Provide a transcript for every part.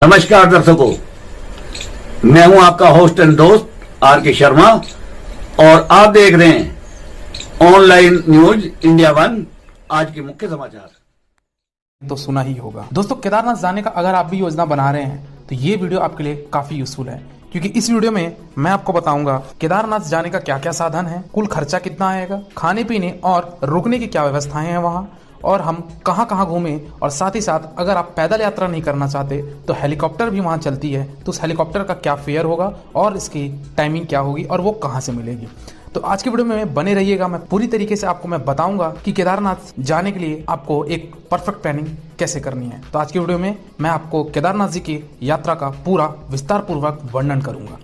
नमस्कार दर्शकों, मैं हूं आपका होस्ट एंड दोस्त आर के शर्मा और आप देख रहे हैं ऑनलाइन न्यूज इंडिया वन। आज के मुख्य समाचार तो सुना ही होगा दोस्तों, केदारनाथ जाने का अगर आप भी योजना बना रहे हैं तो ये वीडियो आपके लिए काफी यूजफुल है, क्योंकि इस वीडियो में मैं आपको बताऊंगा केदारनाथ जाने का क्या क्या साधन है, कुल खर्चा कितना आएगा, खाने पीने और रुकने की क्या व्यवस्थाएं हैं वहां, और हम कहां कहां घूमें, और साथ ही साथ अगर आप पैदल यात्रा नहीं करना चाहते तो हेलीकॉप्टर भी वहां चलती है, तो उस हेलीकॉप्टर का क्या फेयर होगा और इसकी टाइमिंग क्या होगी और वो कहां से मिलेगी। तो आज की वीडियो में बने रहिएगा। मैं पूरी तरीके से आपको मैं बताऊंगा कि केदारनाथ जाने के लिए आपको एक परफेक्ट प्लानिंग कैसे करनी है। तो आज की वीडियो में मैं आपको केदारनाथ जी की यात्रा का पूरा विस्तार पूर्वक वर्णन करूंगा।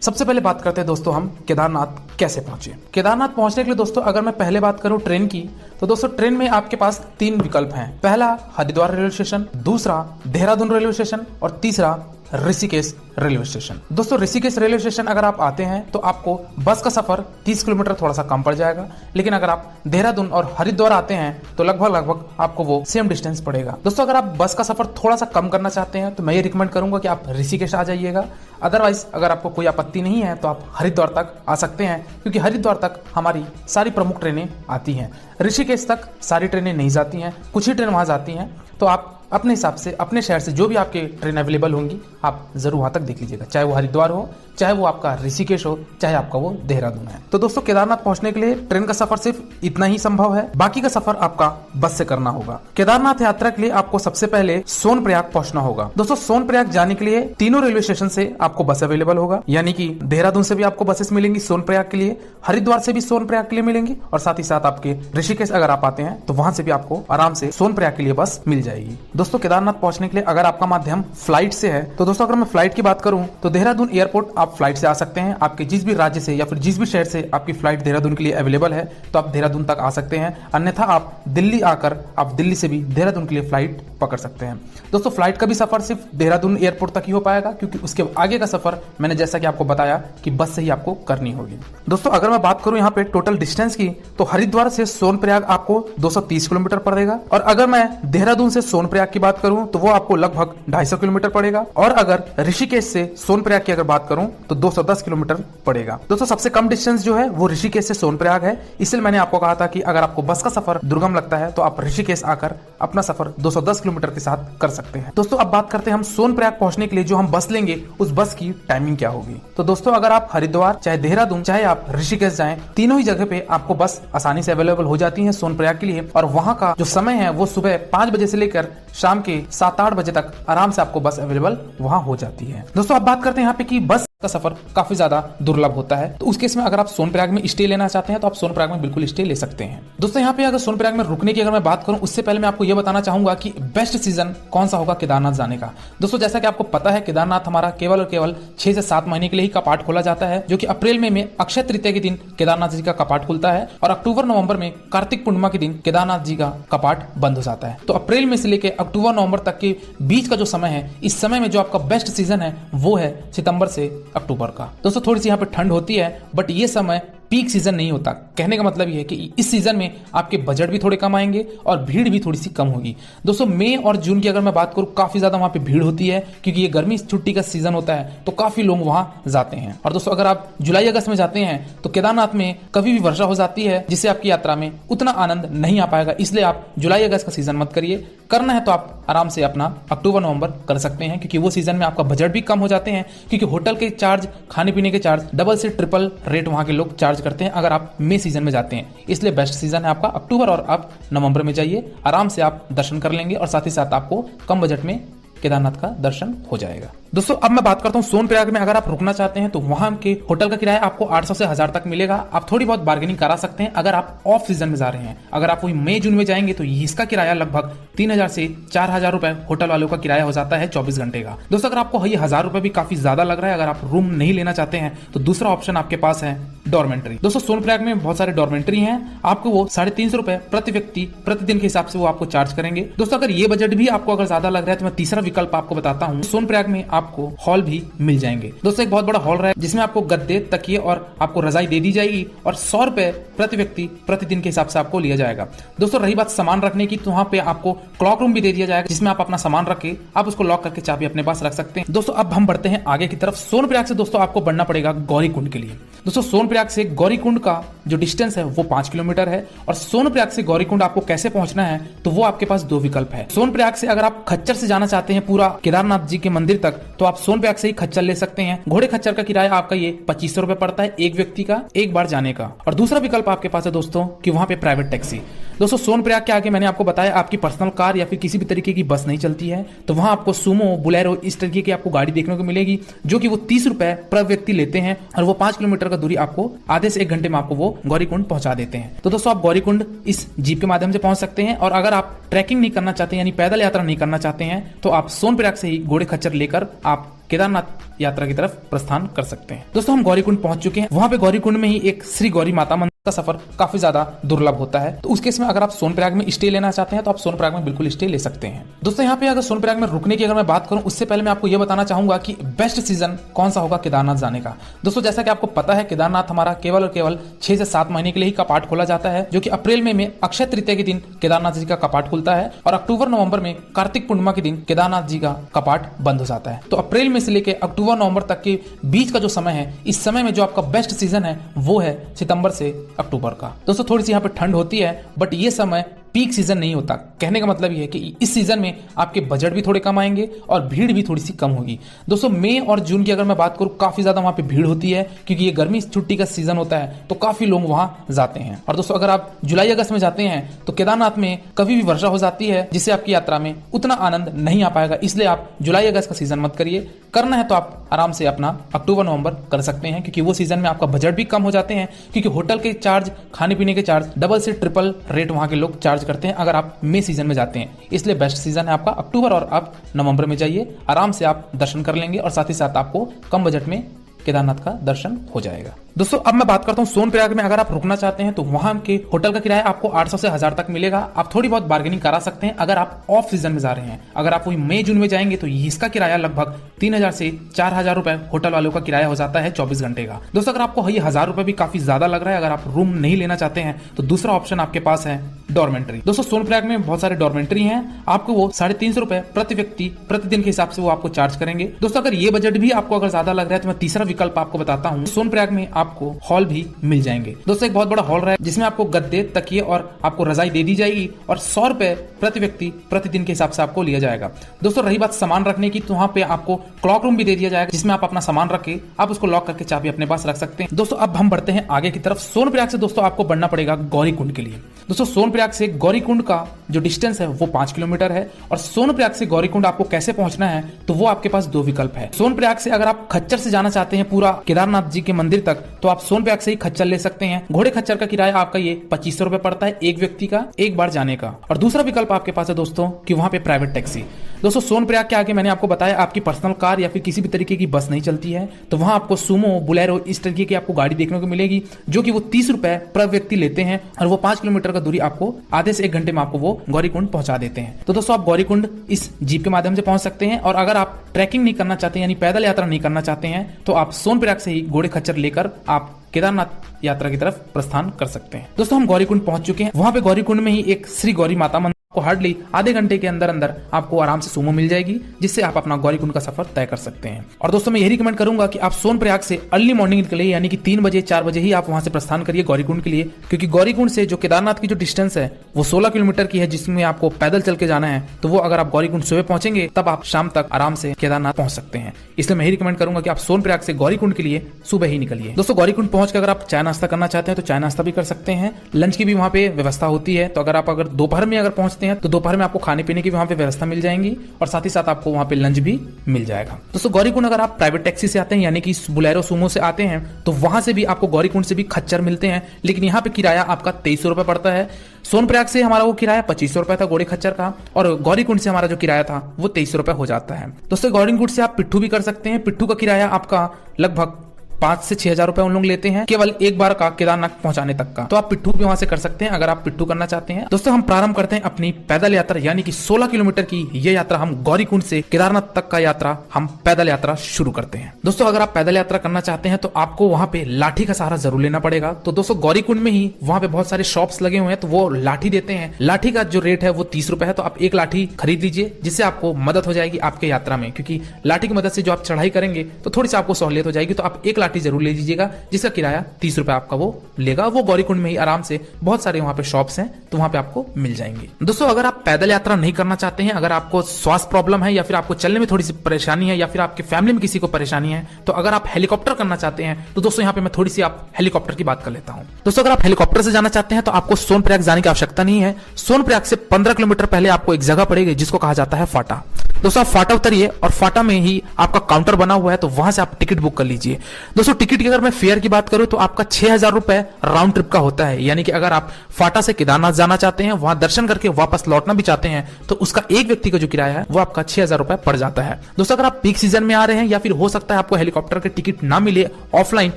सबसे पहले बात करते हैं दोस्तों हम केदारनाथ कैसे पहुंचे। केदारनाथ पहुंचने के लिए दोस्तों अगर मैं पहले बात करूं ट्रेन की, तो दोस्तों ट्रेन में आपके पास 3 विकल्प हैं। पहला हरिद्वार रेलवे स्टेशन, दूसरा देहरादून रेलवे स्टेशन और तीसरा ऋषिकेश रेलवे स्टेशन। दोस्तों ऋषिकेश रेलवे स्टेशन अगर आप आते हैं तो आपको बस का सफर 30 किलोमीटर थोड़ा सा कम पड़ जाएगा, लेकिन अगर आप देहरादून और हरिद्वार आते हैं तो लगभग आपको वो सेम डिस्टेंस पड़ेगा। दोस्तों अगर आप बस का सफर थोड़ा सा कम करना चाहते हैं तो मैं ये रिकमेंड करूंगा कि आप ऋषिकेश आ जाइएगा। अदरवाइज अगर आपको कोई आपत्ति नहीं है तो आप हरिद्वार तक आ सकते हैं, क्योंकि हरिद्वार तक हमारी सारी प्रमुख ट्रेनें आती हैं। ऋषिकेश तक सारी ट्रेनें नहीं जाती हैं, कुछ ही ट्रेन वहां जाती हैं। तो आप अपने हिसाब से अपने शहर से जो भी आपके ट्रेन अवेलेबल होंगी आप जरूर वहां तक देख लीजिएगा, चाहे वो हरिद्वार हो, चाहे वो आपका ऋषिकेश हो, चाहे आपका वो देहरादून है। तो दोस्तों केदारनाथ पहुंचने के लिए ट्रेन का सफर सिर्फ इतना ही संभव है, बाकी का सफर आपका बस से करना होगा। केदारनाथ यात्रा के लिए आपको सबसे पहले सोनप्रयाग पहुंचना होगा। दोस्तों सोनप्रयाग जाने के लिए तीनों रेलवे स्टेशन से आपको बस अवेलेबल होगा, यानी कि देहरादून से भी आपको बसेस मिलेंगी सोनप्रयाग के लिए, हरिद्वार से भी सोनप्रयाग के लिए मिलेंगी, और साथ ही साथ आपके ऋषिकेश अगर आप आते हैं तो वहां से भी आपको आराम से सोनप्रयाग के लिए बस मिल जाएगी। दोस्तों केदारनाथ पहुंचने के लिए अगर आपका माध्यम फ्लाइट से है तो दोस्तों अगर मैं फ्लाइट की बात करूं तो देहरादून एयरपोर्ट आप फ्लाइट से आ सकते हैं। आपके जिस भी राज्य से या फिर जिस भी शहर से आपकी फ्लाइट देहरादून के लिए अवेलेबल है तो आप देहरादून तक आ सकते हैं, अन्यथा आप दिल्ली आकर आप दिल्ली से भी देहरादून के लिए फ्लाइट पकड़ सकते हैं। दोस्तों फ्लाइट का भी सफर सिर्फ देहरादून एयरपोर्ट तक ही हो पाएगा, क्योंकि उसके आगे का सफर मैंने जैसा कि आपको बताया कि बस से ही आपको करनी होगी। दोस्तों अगर मैं बात करूं यहाँ पे टोटल डिस्टेंस की, तो हरिद्वार से सोनप्रयाग आपको 230 किलोमीटर पड़ेगा, और अगर मैं देहरादून से सोनप्रयाग की बात करूं तो वो आपको लगभग 250 किलोमीटर पड़ेगा, और अगर ऋषिकेश से सोनप्रयाग की अगर बात करूं तो 210 किलोमीटर पड़ेगा। दोस्तों सबसे कम डिस्टेंस जो है वो ऋषिकेश से सोनप्रयाग है, इसलिए मैंने आपको कहा था कि अगर आपको बस का सफर दुर्गम लगता है तो आप ऋषिकेश आकर अपना सफर 210 किलोमीटर के साथ कर सकते हैं। दोस्तों अब बात करते हैं हम सोनप्रयाग पहुंचने के लिए जो हम बस लेंगे उस बस की टाइमिंग क्या होगी। तो दोस्तों अगर आप हरिद्वार चाहे देहरादून चाहे आप ऋषिकेश जाएं, तीनों ही जगह पे आपको बस आसानी से अवेलेबल हो जाती है सोनप्रयाग के लिए, और वहां का जो समय है वो सुबह 5 बजे से लेकर शाम के 7-8 बजे तक आराम से आपको बस अवेलेबल वहां हो जाती है। दोस्तों अब बात करते हैं यहाँ पे कि बस का सफर काफी ज्यादा दुर्लभ होता है, तो उस केस में अगर आप सोनप्रयाग में स्टे लेना चाहते हैं तो आप सोनप्रयाग में बिल्कुल स्टे ले सकते हैं। दोस्तों यहाँ पे अगर सोनप्रयाग में रुकने की अगर मैं बात करूं उससे पहले मैं आपको यह बताना चाहूंगा कि बेस्ट सीजन कौन सा होगा केदारनाथ जाने का। दोस्तों जैसा कि आपको पता है केदारनाथ हमारा केवल और केवल 6 से 7 महीने के लिए ही कपाट खोला जाता है, जो कि अप्रैल में अक्षय तृतीया के दिन केदारनाथ जी का कपाट खुलता है, और अक्टूबर नवंबर में कार्तिक पूर्णिमा के दिन केदारनाथ जी का कपाट बंद हो जाता है। तो अप्रैल में से लेकर अक्टूबर नवंबर तक के बीच का जो समय है, इस समय में जो आपका बेस्ट सीजन है वो है सितंबर से अक्टूबर का। दोस्तों थोड़ी सी यहाँ पे ठंड होती है, बट ये समय पीक सीजन नहीं होता। कहने का मतलब ये है कि इस सीजन में आपके बजट भी थोड़े कम आएंगे और भीड़ भी थोड़ी सी कम होगी। दोस्तों मई और जून की अगर मैं बात करूं काफी ज्यादा वहां पे भीड़ होती है, क्योंकि ये गर्मी छुट्टी का सीजन होता है, तो काफी लोग वहां जाते हैं। और दोस्तों अगर आप जुलाई अगस्त में जाते हैं तो केदारनाथ में कभी भी वर्षा हो जाती है, जिससे आपकी यात्रा में उतना आनंद नहीं आ पाएगा, इसलिए आप जुलाई अगस्त का सीजन मत करिए। करना है तो आप आराम से अपना अक्टूबर नवंबर कर सकते हैं, क्योंकि वो सीजन में आपका बजट भी कम हो जाते हैं, क्योंकि होटल के चार्ज खाने पीने के चार्ज डबल से ट्रिपल रेट वहां के लोग चार्ज करते हैं अगर आप मई सीजन में जाते हैं। इसलिए बेस्ट सीजन है आपका अक्टूबर, और आप नवंबर में जाइए, आराम से आप दर्शन कर लेंगे और साथ ही साथ आपको कम बजट में केदारनाथ का दर्शन हो जाएगा। दोस्तों अब मैं बात करता हूँ सोनप्रयाग में अगर आप रुकना चाहते हैं तो वहां के होटल का किराया आपको 800 से 1000 तक मिलेगा। आप थोड़ी बहुत बार्गेनिंग करा सकते हैं अगर आप ऑफ सीजन में जा रहे हैं। अगर आप वही मई जून में जाएंगे तो इसका किराया लगभग 3000 से 4000 रुपए होटल वालों का किराया हो जाता है 24 घंटे का। दोस्तों अगर आपको ये 1000 रुपए भी काफी ज्यादा लग रहा है, अगर आप रूम नहीं लेना चाहते हैं तो दूसरा ऑप्शन आपके पास है डॉर्मेंट्री। दोस्तों सोनप्रयाग में बहुत सारे डॉर्मेंट्री हैं, आपको वो 350 रुपए प्रति व्यक्ति प्रतिदिन के हिसाब से वो आपको चार्ज करेंगे। दोस्तों अगर ये बजट भी आपको अगर ज्यादा लग रहा है तो मैं तीसरा विकल्प आपको बताता हूँ। सोनप्रयाग में आपको हॉल भी मिल जाएंगे। दोस्तों एक बहुत बड़ा हॉल है जिसमें आपको गद्दे, तकिए और आपको रजाई दे दी जाएगी और 100 रुपए प्रति व्यक्ति प्रतिदिन के हिसाब से आपको लिया जाएगा। दोस्तों रही बात सामान रखने की, तो वहाँ पे आपको क्लॉक रूम भी दे दिया जाएगा जिसमें आप अपना सामान रख के आप उसको लॉक करके चाबी अपने पास रख सकते हैं। दोस्तों अब हम बढ़ते हैं आगे की तरफ। सोनप्रयाग से दोस्तों आपको बढ़ना पड़ेगा गौरीकुंड के लिए। दोस्तों सोनप्रयाग से गौरीकुंड का जो डिस्टेंस है वो 5 किलोमीटर है और सोनप्रयाग से गौरीकुंड आपको कैसे पहुंचना है तो वो आपके पास 2 विकल्प है। सोनप्रयाग से अगर आप खच्चर से जाना चाहते हैं पूरा केदारनाथ जी के मंदिर तक, तो आप सोनप्रयाग से ही खच्चर ले सकते हैं। घोड़े खच्चर का किराया आपका ये 2500 रुपए पड़ता है एक व्यक्ति का, एक बार जाने का। और दूसरा विकल्प आपके पास है दोस्तों कि वहां पे प्राइवेट टैक्सी। दोस्तों सोनप्रयाग के आगे मैंने आपको बताया आपकी पर्सनल कार या फिर किसी भी तरीके की बस नहीं चलती है, तो वहां आपको सुमो, बुलेरो इस तरीके की आपको गाड़ी देखने को मिलेगी जो कि वो 30 रुपए प्रति व्यक्ति लेते हैं और वो 5 किलोमीटर का दूरी आपको आधे से 1 घंटे में आपको वो गौरीकुंड पहुंचा देते हैं। तो दोस्तों आप गौरीकुंड इस जीप के माध्यम से पहुंच सकते हैं और अगर आप ट्रैकिंग नहीं करना चाहते यानी पैदल यात्रा नहीं करना चाहते हैं तो आप सोनप्रयाग से ही घोड़े खच्चर लेकर आप केदारनाथ यात्रा की तरफ प्रस्थान कर सकते हैं। दोस्तों हम गौरीकुंड पहुंच चुके हैं। वहां पे गौरीकुंड में ही एक श्री गौरी माता मंदिर का सफर काफी ज्यादा दुर्लभ होता है, तो उस केस में अगर आप सोनप्रयाग में स्टे लेना चाहते हैं तो आप सोनप्रयाग में बिल्कुल स्टे ले सकते हैं। दोस्तों यहाँ पे अगर सोनप्रयाग में रुकने की अगर मैं बात करूं उससे पहले मैं आपको यह बताना चाहूंगा कि बेस्ट सीजन कौन सा होगा केदारनाथ जाने का। दोस्तों जैसा कि आपको पता है केदारनाथ हमारा केवल और केवल 6 से 7 महीने के लिए ही कपाट खोला जाता है, जो कि अप्रैल में अक्षय तृतीया के दिन केदारनाथ जी का कपाट खुलता है और अक्टूबर नवंबर में कार्तिक पूर्णिमा के दिन केदारनाथ जी का कपाट बंद हो जाता है। तो अप्रैल में से लेकर अक्टूबर नवंबर तक के बीच का जो समय है, इस समय में जो आपका बेस्ट सीजन है वो है सितंबर से अक्टूबर का। दोस्तों थोड़ी सी यहाँ पे ठंड होती है बट ये समय पीक सीजन नहीं होता। कहने का मतलब ये है कि इस सीजन में आपके बजट भी थोड़े कम आएंगे और भीड़ भी थोड़ी सी कम होगी। दोस्तों मई और जून की अगर मैं बात करूं काफी ज्यादा वहां पे भीड़ होती है क्योंकि ये गर्मी छुट्टी का सीजन होता है, तो काफी लोग वहां जाते हैं। और दोस्तों अगर आप जुलाई अगस्त में जाते हैं तो केदारनाथ में कभी भी वर्षा हो जाती है जिससे आपकी यात्रा में उतना आनंद नहीं आ पाएगा, इसलिए आप जुलाई अगस्त का सीजन मत करिए। करना है तो आप आराम से अपना अक्टूबर नवंबर कर सकते हैं क्योंकि वो सीजन में आपका बजट भी कम हो जाते हैं, क्योंकि होटल के चार्ज, खाने पीने के चार्ज डबल से ट्रिपल रेट वहां के लोग चार्ज करते हैं अगर आप मई सीजन में जाते हैं। इसलिए बेस्ट सीजन है आपका अक्टूबर और आप नवंबर में जाइए, आराम से आप दर्शन कर लेंगे और साथ ही साथ आपको कम बजट में केदारनाथ का दर्शन हो जाएगा। दोस्तों अब मैं बात करता हूँ सोनप्रयाग में अगर आप रुकना चाहते हैं तो वहां के होटल का किराया आपको 800 से 1000 तक मिलेगा। आप थोड़ी बहुत बार्गेनिंग करा सकते हैं अगर आप ऑफ सीजन में जा रहे हैं। अगर आप वही मई जून में जाएंगे तो इसका किराया लगभग 3000 से 4000 रुपए होटल वालों का किराया हो जाता है 24 घंटे का। दोस्तों अगर आपको ये 1000 रुपए भी काफी ज्यादा लग रहा है, अगर आप रूम नहीं लेना चाहते हैं तो दूसरा ऑप्शन आपके पास है डॉर्मेंट्री। दोस्तों सोनप्रयाग में बहुत सारे डॉर्मेंट्री हैं, आपको वो 350 रुपए प्रति व्यक्ति प्रतिदिन के हिसाब से वो आपको चार्ज करेंगे। दोस्तों अगर ये बजट भी आपको अगर ज्यादा लग रहा है तो मैं तीसरा विकल्प आपको बताता हूँ। सोनप्रयाग में आपको हॉल भी मिल जाएंगे। दोस्तों एक बहुत बड़ा हॉल है जिसमें आपको गद्दे, तकिए और आपको रजाई दे दी जाएगी और 100 रुपए प्रति व्यक्ति प्रतिदिन के हिसाब से आपको लिया जाएगा। दोस्तों रही बात सामान रखने की, तो वहां पे आपको क्लॉक रूम भी दे दिया जाएगा जिसमें आप अपना सामान रख के आप उसको लॉक करके चाबी अपने पास रख सकते हैं। दोस्तों अब हम बढ़ते हैं आगे की तरफ। सोनप्रयाग से दोस्तों आपको बढ़ना पड़ेगा गौरीकुंड के लिए। दोस्तों सोनप्रयाग से गौरीकुंड का जो डिस्टेंस है वो 5 किलोमीटर है और सोनप्रयाग से गौरीकुंड आपको कैसे पहुंचना है तो वो आपके पास 2 विकल्प है। सोनप्रयाग से अगर आप खच्चर से जाना चाहते हैं पूरा केदारनाथ जी के मंदिर तक, तो आप सोनप्रयाग से ही खच्चर ले सकते हैं। घोड़े खच्चर का किराया आपका ये 2500 रुपए पड़ता है एक व्यक्ति का, एक बार जाने का। और दूसरा विकल्प आपके पास है दोस्तों कि वहां पे प्राइवेट टैक्सी। दोस्तों सोनप्रयाग के आगे मैंने आपको बताया आपकी पर्सनल कार या फिर किसी भी तरीके की बस नहीं चलती है, तो वहां आपको सुमो, बुलेरो इस तरीके की आपको गाड़ी देखने को मिलेगी जो कि वो 30 रुपए प्रति व्यक्ति लेते हैं और वो 5 किलोमीटर का दूरी आपको आधे से 1 घंटे में आपको वो गौरीकुंड पहुंचा देते हैं। तो दोस्तों आप गौरीकुंड इस जीप के माध्यम से पहुंच सकते हैं और अगर आप ट्रैकिंग नहीं करना चाहते यानी पैदल यात्रा नहीं करना चाहते हैं तो आप सोनप्रयाग से ही घोड़े खच्चर लेकर आप केदारनाथ यात्रा की तरफ प्रस्थान कर सकते हैं। दोस्तों हम गौरीकुंड पहुंच चुके हैं। वहां पे गौरीकुंड में ही एक श्री गौरी माता मंदिर को हार्डली आधे घंटे के अंदर अंदर आपको आराम से सुमो मिल जाएगी जिससे आप अपना गौरीकुंड का सफर तय कर सकते हैं। और दोस्तों मैं यही रिकमेंड करूंगा कि आप सोनप्रयाग से अर्ली मॉर्निंग निकले यानी कि 3 बजे 4 बजे ही आप वहां से प्रस्थान करिए गौरीकुंड के लिए, क्योंकि गौरीकुंड से जो केदारनाथ की जो डिस्टेंस है वो 16 किलोमीटर की है जिसमें आपको पैदल चल के जाना है। तो वो अगर आप गौरीकुंड सुबह पहुंचेंगे तब आप शाम तक आराम से केदारनाथ पहुंच सकते हैं। इसलिए मैं यही रिकमेंड करूंगा कि आप सोनप्रयाग से गौरीकुंड के लिए सुबह ही निकलिए। दोस्तों गौरीकुंड पहुंच कर अगर आप चाय नाश्ता करना चाहते हैं तो चाय नाश्ता भी कर सकते हैं। लंच की भी वहां पे व्यवस्था होती है, तो अगर दोपहर में अगर पहुंचते हैं तो दोपहर में आपको खाने पीने की वहां पे व्यवस्था मिल जाएंगी और साथ ही साथ आपको वहां पे लंच भी मिल जाएगा। दोस्तों गौरीकुंड अगर आप प्राइवेट टैक्सी से आते हैं यानी कि बुलेरो सुमो से आते हैं तो वहां से भी आपको गौरीकुंड से भी खच्चर मिलते हैं, लेकिन यहाँ पे किराया आपका 2300 रुपए पड़ता है। सोनप्रयाग से हमारा वो किराया 2500 रुपए था घोड़े खच्चर का और गौरीकुंड से हमारा जो किराया था वो 2300 रुपए हो जाता है। दोस्तों गौरीकुंड से आप पिट्ठू भी कर सकते हैं। पिट्ठू का किराया आपका लगभग 5 से 6 हजार रुपए उन लोग लेते हैं केवल एक बार का केदारनाथ पहुंचाने तक का। तो आप पिट्ठू भी वहां से कर सकते हैं अगर आप पिट्ठू करना चाहते हैं। दोस्तों हम प्रारंभ करते हैं अपनी पैदल यात्रा यानी कि 16 किलोमीटर की ये यात्रा हम गौरीकुंड से केदारनाथ तक का यात्रा हम पैदल यात्रा शुरू करते हैं। दोस्तों अगर आप पैदल यात्रा करना चाहते हैं तो आपको वहां पे लाठी का सहारा जरूर लेना पड़ेगा। तो दोस्तों गौरीकुंड में ही वहां पे बहुत सारे शॉप्स लगे हुए हैं तो वो लाठी देते हैं। लाठी का जो रेट है वो 30 रुपए है। तो आप एक लाठी खरीद लीजिए जिससे आपको मदद हो जाएगी आपके यात्रा में, क्योंकि लाठी की मदद से जो आप चढ़ाई करेंगे तो थोड़ी सी आपको सहूलियत हो जाएगी। तो आप एक लाठी जरूर ले लीजिएगा जिसका किराया 30 रुपए आपका वो लेगा। वो गौरीकुंड में ही आराम से बहुत सारे वहां पे शॉप्स हैं तो वहां पे आपको मिल जाएंगे। दोस्तों अगर आप पैदल यात्रा नहीं करना चाहते हैं, अगर आपको स्वास्थ्य प्रॉब्लम है या फिर आपको चलने में थोड़ी सी परेशानी है या फिर आपके फैमिली में किसी को परेशानी है, तो अगर आप हेलीकॉप्टर करना चाहते हैं तो दोस्तों यहाँ पे मैं थोड़ी सी आप हेलीकॉप्टर की बात कर लेता हूं। दोस्तों अगर आप हेलीकॉप्टर से जाना चाहते हैं तो आपको सोनप्रयाग जाने की आवश्यकता नहीं है। सोनप्रयाग से 15 किलोमीटर पहले आपको एक जगह पड़ेगी जिसको कहा जाता है फाटा। दोस्तों आप फाटा उतरिए और फाटा में ही आपका काउंटर बना हुआ है तो वहां से आप टिकट बुक कर लीजिए। दोस्तों टिकट की अगर मैं फेयर की बात करूं तो आपका 6,000 रुपए राउंड ट्रिप का होता है, यानी कि अगर आप फाटा से केदारनाथ जाना चाहते हैं, वहां दर्शन करके वापस लौटना भी चाहते हैं तो उसका एक व्यक्ति का जो किराया है वो आपका 6,000 रुपए पड़ जाता है। दोस्तों अगर आप पीक सीजन में आ रहे हैं या फिर हो सकता है आपको हेलीकॉप्टर के टिकट ना मिले ऑफलाइन,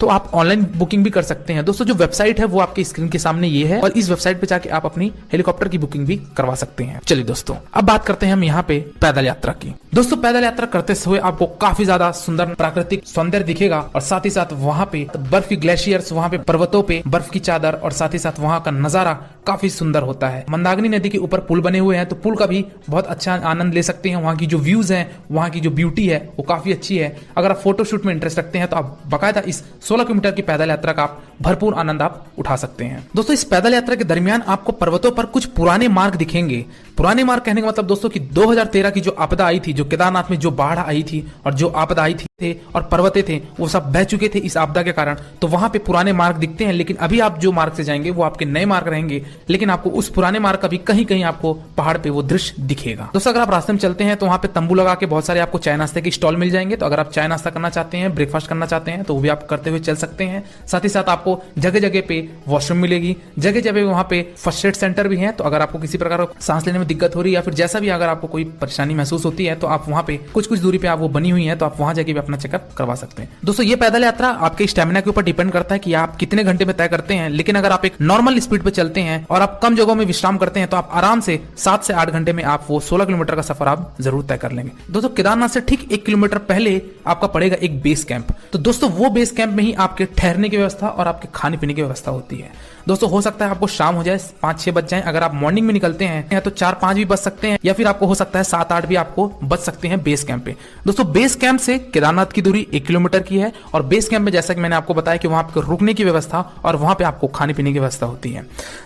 तो आप ऑनलाइन बुकिंग भी कर सकते हैं। दोस्तों जो वेबसाइट है वो आपकी स्क्रीन के सामने ये है और इस वेबसाइट पे जाके आप अपनी हेलीकॉप्टर की बुकिंग भी करवा सकते हैं। चलिए दोस्तों अब बात करते हैं हम यहाँ पे पैदल यात्रा की। दोस्तों पैदल यात्रा करते हुए आपको काफी ज्यादा सुंदर प्राकृतिक सौंदर्य दिखेगा और साथ ही साथ वहां पे बर्फ की ग्लेशियर्स, वहां पे पर्वतों पे बर्फ की चादर और साथ ही साथ वहां का नजारा काफी सुंदर होता है। मंदाकिनी नदी के ऊपर पुल बने हुए हैं तो पुल का भी बहुत अच्छा आनंद ले सकते हैं। वहां की जो व्यूज हैं, वहां की जो ब्यूटी है वो काफी अच्छी है। अगर आप फोटोशूट में इंटरेस्ट रखते हैं तो आप बाकायदा इस 16 किलोमीटर की पैदल यात्रा का आप भरपूर आनंद आप उठा सकते हैं। दोस्तों इस पैदल यात्रा के दरमियान आपको पर्वतों पर कुछ पुराने मार्ग दिखेंगे। पुराने मार्ग कहने का मतलब दोस्तों कि 2013 की जो आपदा आई थी, जो केदारनाथ में जो बाढ़ आई थी और जो आपदा आई थी और पर्वतें थे वो सब बह चुके थे इस आपदा के कारण, तो वहां पे पुराने मार्ग दिखते हैं। लेकिन अभी आप जो मार्ग से जाएंगे वो आपके नए मार्ग रहेंगे, लेकिन आपको उस पुराने मार्ग का भी कहीं कहीं आपको पहाड़ पे वो दृश्य दिखेगा। दोस्तों अगर आप रास्ते में चलते हैं तो वहां पे तंबू लगा के बहुत सारे आपको चाय नाश्ते के स्टॉल मिल जाएंगे। तो अगर आप चाय नाश्ता करना चाहते हैं, ब्रेकफास्ट करना चाहते हैं तो वो भी आप करते हुए चल सकते हैं। साथ ही साथ आपको जगह जगह पे वॉशरूम मिलेगी, जगह जगह वहां पे फर्स्ट एड सेंटर भी है। तो अगर आपको किसी प्रकार का सांस लेने में दिक्कत हो रही है या फिर जैसा भी अगर आपको कोई परेशानी महसूस होती है तो आप वहां पे कुछ दूरी पे आप वो बनी हुई है तो आप वहां जाके भी अपना चेकअप करवा सकते हैं। दोस्तों ये पैदल यात्रा आपके स्टेमिना के ऊपर डिपेंड करता है कि आप कितने घंटे में तय करते हैं। लेकिन अगर आप एक नॉर्मल स्पीड पे चलते हैं और आप कम जगहों में विश्राम करते हैं तो आप आराम से 7 से 8 घंटे में आप वो 16 किलोमीटर का सफर आप जरूर तय कर लेंगे। दोस्तों केदारनाथ से ठीक 1 किलोमीटर पहले आपका पड़ेगा एक बेस कैंप। तो दोस्तों वो बेस कैंप में ही आपके ठहरने की व्यवस्था और आपके खाने पीने की व्यवस्था होती है। दोस्तों हो सकता है आपको शाम हो जाए, 5-6 बज जाए। अगर आप मॉर्निंग में निकलते हैं तो 4-5 भी बच सकते हैं या फिर आपको हो सकता है 7-8 भी आपको बच सकते हैं बेस कैंप पे। दोस्तों बेस कैंप से केदारनाथ की दूरी 1 किलोमीटर की है और बेस कैंप में जैसा कि मैंने आपको बताया कि वहां आपको रुकने की व्यवस्था और वहां पे आपको खाने पीने की व्यवस्था होती है।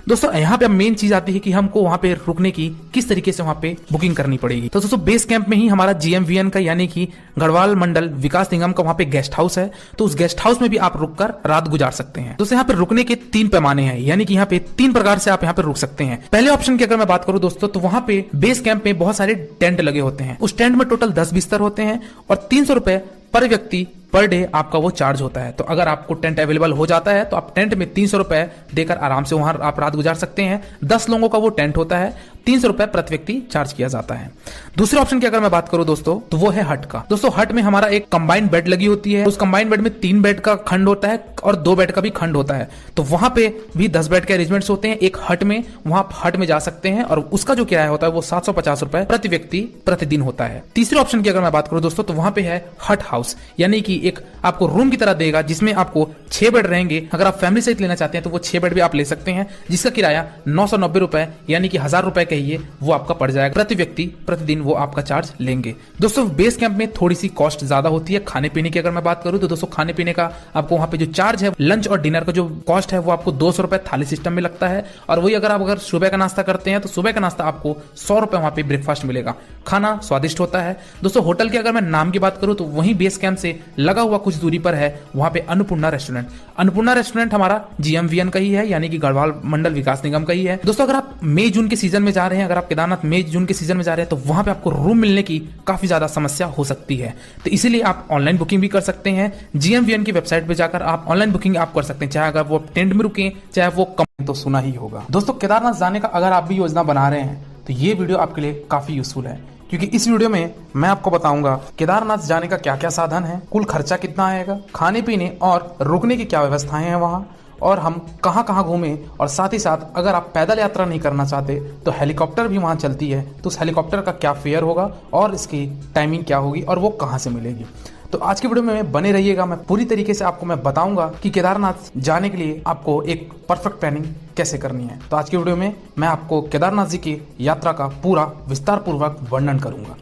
दोस्तों यहाँ पे मेन चीज आती है कि हमको वहां पे रुकने की किस तरीके से वहां पे बुकिंग करनी पड़ेगी। तो दोस्तों बेस कैंप में ही हमारा GMVN का यानी कि गढ़वाल मंडल विकास निगम का वहां पे गेस्ट हाउस है। तो उस गेस्ट हाउस में भी आप रुककर रात गुजार सकते हैं। दोस्तों यहाँ पे रुकने के 3 पैमाने हैं, यानी कि यहाँ पे 3 प्रकार से आप यहाँ पे रुक सकते हैं। पहले ऑप्शन की अगर मैं बात करूं दोस्तों तो वहां पे बेस कैंप में बहुत सारे टेंट लगे होते हैं। उस टेंट में टोटल 10 बिस्तर होते हैं और 300 रुपए पर व्यक्ति पर डे आपका वो चार्ज होता है। तो अगर आपको टेंट अवेलेबल हो जाता है तो आप टेंट में 300 रुपए देकर आराम से वहां आप रात गुजार सकते हैं। 10 लोगों का वो टेंट होता है, 300 रुपए प्रति व्यक्ति चार्ज किया जाता है। दूसरे ऑप्शन की अगर मैं बात करूं दोस्तों तो वो है हट का। दोस्तों हट में हमारा एक कंबाइंड बेड लगी होती है। उस कंबाइंड बेड में 3 बेड का खंड होता है और 2 बेड का भी खंड होता है। तो वहां पे भी 10 बेड के अरेंजमेंट्स होते हैं एक हट में। वहां हट में जा सकते हैं और उसका जो किराया होता है वो 750 रुपए प्रति व्यक्ति प्रतिदिन होता है। तीसरे ऑप्शन की अगर मैं बात करूं दोस्तों तो वहां पे है हट हाउस, यानी कि एक आपको रूम की तरह देगा जिसमें आपको 6 बेड रहेंगे। अगर आप फैमिली सहित लेना चाहते हैं तो वो 6 बेड भी आप ले सकते हैं, जिसका किराया 990 रुपए यानी कि 1000 रुपए कहिए वो आपका पड़ जाएगा प्रति व्यक्ति प्रतिदिन वो आपका चार्ज लेंगे। दोस्तों बेस कैंप में थोड़ी सी कॉस्ट ज्यादा होती है। खाने पीने की अगर मैं बात करूं तो दोस्तों खाने पीने का आपको वहां पे जो चार्ज है लंच और डिनर का जो कॉस्ट है वो आपको 200 रुपए थाली सिस्टम में लगता है। और वही अगर सुबह का नाश्ता करते हैं तो सुबह का नाश्ता आपको 100 रुपए वहां पे ब्रेकफास्ट मिलेगा। खाना स्वादिष्ट होता है। दोस्तों होटल की अगर मैं नाम की बात करूं तो वही बेस कैंप से लगा हुआ कुछ दूरी पर है वहां पे अन्नपूर्णा रेस्टोरेंट। अन्नपूर्णा रेस्टोरेंट हमारा GMVN का ही है, यानी कि गढ़वाल मंडल विकास निगम का ही है। दोस्तों अगर आप मई जून के सीजन में जा रहे हैं, अगर आप केदारनाथ मई जून के सीजन में जा रहे हैं तो वहां पे आपको रूम मिलने की काफी ज्यादा समस्या हो सकती है। तो इसीलिए आप ऑनलाइन बुकिंग भी कर सकते हैं। GMVN की वेबसाइट पे जाकर आप ऑनलाइन बुकिंग आप कर सकते हैं, चाहे अगर वो टेंट में रुके चाहे वो कम। तो सुना ही होगा दोस्तों केदारनाथ जाने का अगर आप भी योजना बना रहे हैं तो ये वीडियो आपके लिए काफी यूजफुल है, क्योंकि इस वीडियो में मैं आपको बताऊंगा केदारनाथ जाने का क्या क्या साधन है, कुल खर्चा कितना आएगा, खाने पीने और रुकने की क्या व्यवस्थाएं हैं वहाँ, और हम कहाँ कहाँ घूमें, और साथ ही साथ अगर आप पैदल यात्रा नहीं करना चाहते तो हेलीकॉप्टर भी वहाँ चलती है, तो उस हेलीकॉप्टर का क्या फेयर होगा और इसकी टाइमिंग क्या होगी और वो कहाँ से मिलेगी। तो आज की वीडियो में बने रहिएगा। मैं पूरी तरीके से आपको मैं बताऊंगा कि केदारनाथ जाने के लिए आपको एक परफेक्ट प्लानिंग कैसे करनी है। तो आज की वीडियो में मैं आपको केदारनाथ जी की यात्रा का पूरा विस्तार पूर्वक वर्णन करूंगा।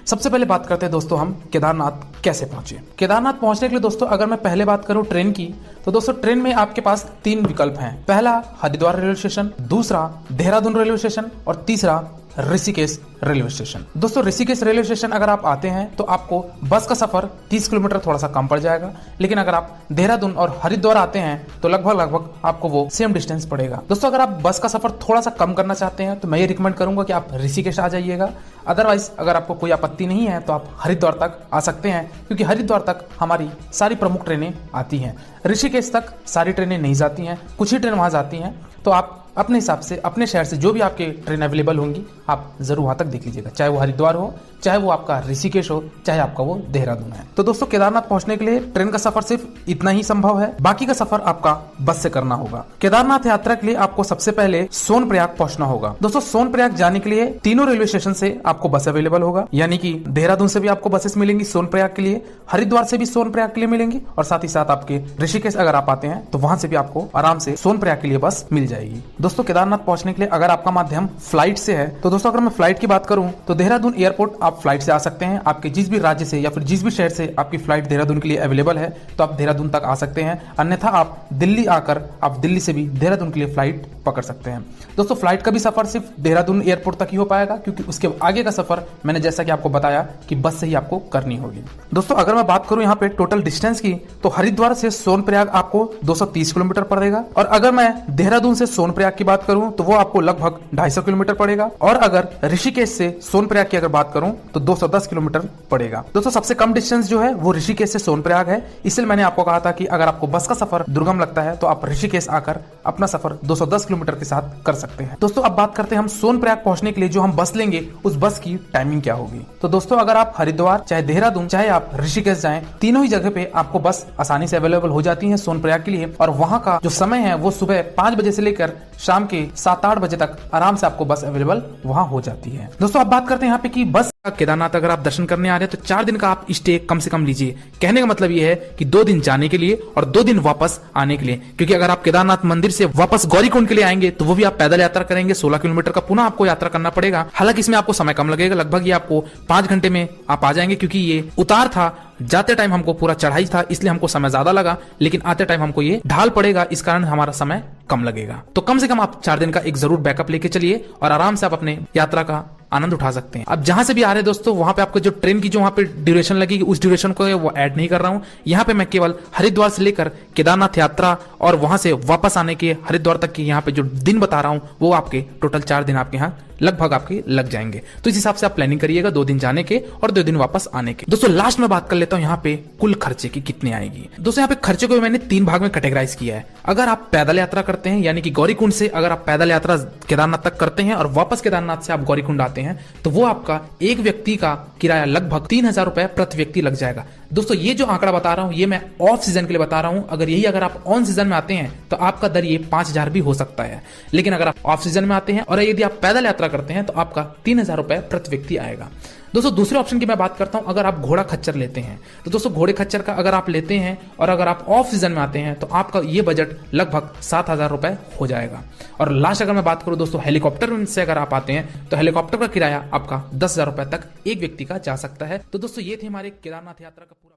सबसे पहले बात करते हैं दोस्तों हम केदारनाथ कैसे पहुंचे। केदारनाथ पहुंचने के लिए दोस्तों अगर मैं पहले बात करूं ट्रेन की, तो दोस्तों ट्रेन में आपके पास 3 विकल्प हैं। पहला हरिद्वार रेलवे स्टेशन, दूसरा देहरादून रेलवे स्टेशन और तीसरा ऋषिकेश रेलवे स्टेशन। दोस्तों ऋषिकेश रेलवे स्टेशन अगर आप आते हैं तो आपको बस का सफर 30 किलोमीटर थोड़ा सा कम पड़ जाएगा, लेकिन अगर आप देहरादून और हरिद्वार आते हैं तो लगभग आपको वो सेम डिस्टेंस पड़ेगा। दोस्तों अगर आप बस का सफर थोड़ा सा कम करना चाहते हैं तो मैं ये रिकमेंड करूंगा कि आप ऋषिकेश आ जाइएगा। अदरवाइज अगर आपको कोई आपत्ति नहीं है तो आप हरिद्वार तक आ सकते हैं, क्योंकि हरिद्वार तक हमारी सारी प्रमुख ट्रेनें आती हैं। ऋषिकेश तक सारी ट्रेनें नहीं जाती हैं, कुछ ही ट्रेन वहां जाती हैं। तो आप अपने हिसाब से अपने शहर से जो भी आपके ट्रेन अवेलेबल होंगी आप जरूर वहां तक देख लीजिएगा, चाहे वो हरिद्वार हो, चाहे वो आपका ऋषिकेश हो, चाहे आपका वो देहरादून है। तो दोस्तों केदारनाथ पहुंचने के लिए ट्रेन का सफर सिर्फ इतना ही संभव है, बाकी का सफर आपका बस से करना होगा। केदारनाथ यात्रा के लिए आपको सबसे पहले सोनप्रयाग पहुंचना होगा। दोस्तों सोनप्रयाग जाने के लिए तीनों रेलवे स्टेशन से आपको बस अवेलेबल होगा, यानी कि देहरादून से भी आपको बसेस मिलेंगी सोनप्रयाग के लिए, हरिद्वार से भी सोनप्रयाग के लिए मिलेंगी, और साथ ही साथ आपके ऋषिकेश अगर आप आते हैं तो वहां से भी आपको आराम से सोनप्रयाग के लिए बस मिल जाएगी। दोस्तों केदारनाथ पहुंचने के लिए अगर आपका माध्यम फ्लाइट से है तो दोस्तों अगर मैं फ्लाइट की बात करूं तो देहरादून एयरपोर्ट आप फ्लाइट से आ सकते हैं। आपके जिस भी राज्य से या फिर जिस भी शहर से आपकी फ्लाइट देहरादून के लिए अवेलेबल है तो आप देहरादून तक आ सकते हैं, अन्यथा आप दिल्ली आकर आप दिल्ली से भी देहरादून के लिए फ्लाइट पकड़ सकते हैं। दोस्तों फ्लाइट का भी सफर सिर्फ देहरादून एयरपोर्ट तक ही हो पाएगा, क्योंकि उसके आगे का सफर मैंने जैसा कि आपको बताया कि बस से ही आपको करनी होगी। दोस्तों अगर मैं बात करूं यहाँ पे टोटल डिस्टेंस की, तो हरिद्वार से सोनप्रयाग आपको 230 किलोमीटर पड़ेगा, और अगर मैं देहरादून से सोनप्रयाग की बात करूं तो वो आपको लगभग 250 किलोमीटर पड़ेगा, और अगर ऋषिकेश से सोनप्रयाग की अगर बात करूं तो 210 किलोमीटर पड़ेगा। दोस्तों सबसे कम डिस्टेंस जो है वो ऋषिकेश से सोनप्रयाग है, इसलिए मैंने आपको कहा था कि अगर आपको बस का सफर दुर्गम लगता है तो आप ऋषिकेश आकर अपना सफर 210 किलोमीटर के साथ कर सकते हैं। दोस्तों अब बात करते हैं हम सोनप्रयाग पहुंचने के लिए जो हम बस लेंगे उस बस की टाइमिंग क्या होगी। तो दोस्तों अगर आप हरिद्वार चाहे देहरादून चाहे आप ऋषिकेश जाएं, तीनों ही जगह पे आपको बस आसानी से अवेलेबल हो जाती है सोनप्रयाग के लिए, और वहां का जो समय है वो सुबह 5 बजे से लेकर शाम के 7-8 बजे तक आराम से आपको बस अवेलेबल वहां हो जाती है। दोस्तों अब बात करते हैं यहाँ पे कि बस केदारनाथ अगर आप दर्शन करने आ रहे हैं तो 4 दिन का आप स्टे कम से कम लीजिए। कहने का मतलब ये है कि 2 दिन जाने के लिए और 2 दिन वापस आने के लिए, क्योंकि अगर आप केदारनाथ मंदिर से वापस गौरीकुंड के लिए आएंगे तो वो भी आप पैदल यात्रा करेंगे, 16 किलोमीटर का पुनः आपको यात्रा करना पड़ेगा। हालांकि इसमें आपको समय कम लगेगा, लगभग ये आपको 5 घंटे में आप आ जाएंगे, क्योंकि ये उतार था, जाते टाइम हमको पूरा चढ़ाई था इसलिए हमको समय ज्यादा लगा, लेकिन आते टाइम हमको ये ढाल पड़ेगा, इस कारण हमारा समय कम लगेगा। तो कम से कम आप 4 दिन का एक जरूर बैकअप लेके चलिए और आराम से आप अपने यात्रा का आनंद उठा सकते हैं। अब जहां से भी आ रहे हैं दोस्तों वहां पे आपको जो ट्रेन की जो वहां पे ड्यूरेशन लगेगी उस ड्यूरेशन को वो ऐड नहीं कर रहा हूं। यहाँ पे मैं केवल हरिद्वार से लेकर केदारनाथ यात्रा और वहां से वापस आने के हरिद्वार तक की यहाँ पे जो दिन बता रहा हूं वो आपके टोटल 4 दिन आपके यहाँ लगभग आपके लग जाएंगे। तो इस हिसाब से आप प्लानिंग करिएगा 2 दिन जाने के और 2 दिन वापस आने के। दोस्तों लास्ट में बात कर लेता हूं यहाँ पे कुल खर्चे की कितने आएगी। दोस्तों यहाँ पे खर्चे को मैंने 3 भाग में कैटेगराइज किया है। अगर आप पैदल यात्रा करते हैं, यानी कि गौरीकुंड से अगर आप पैदल यात्रा केदारनाथ तक करते हैं और वापस केदारनाथ से आप गौरीकुंड आते हैं तो वो आपका एक व्यक्ति का किराया लगभग 3000 रुपए प्रति व्यक्ति लग जाएगा। दोस्तों ये जो आंकड़ा बता रहा हूं ये मैं ऑफ सीजन के लिए बता रहा हूं, अगर आप ऑन सीजन में आते हैं तो आपका दर ये 5000 भी हो सकता है, लेकिन अगर आप ऑफ सीजन में आते हैं और यदि आप पैदल यात्रा करते हैं तो आपका 3000 रुपए प्रति व्यक्ति आएगा। दोस्तों दूसरे ऑप्शन की मैं बात करता हूं, अगर आप घोड़ा खच्चर लेते हैं तो दोस्तों घोड़े खच्चर का अगर आप लेते हैं और अगर आप ऑफ सीजन में आते हैं तो आपका ये बजट लगभग 7000 रुपए हो जाएगा। और लास्ट अगर मैं बात करूं दोस्तों हेलीकॉप्टर से अगर आप आते हैं तो हेलीकॉप्टर का किराया आपका 10,000 रुपए तक एक व्यक्ति का जा सकता है। तो दोस्तों ये थी हमारे केदारनाथ यात्रा का पूरा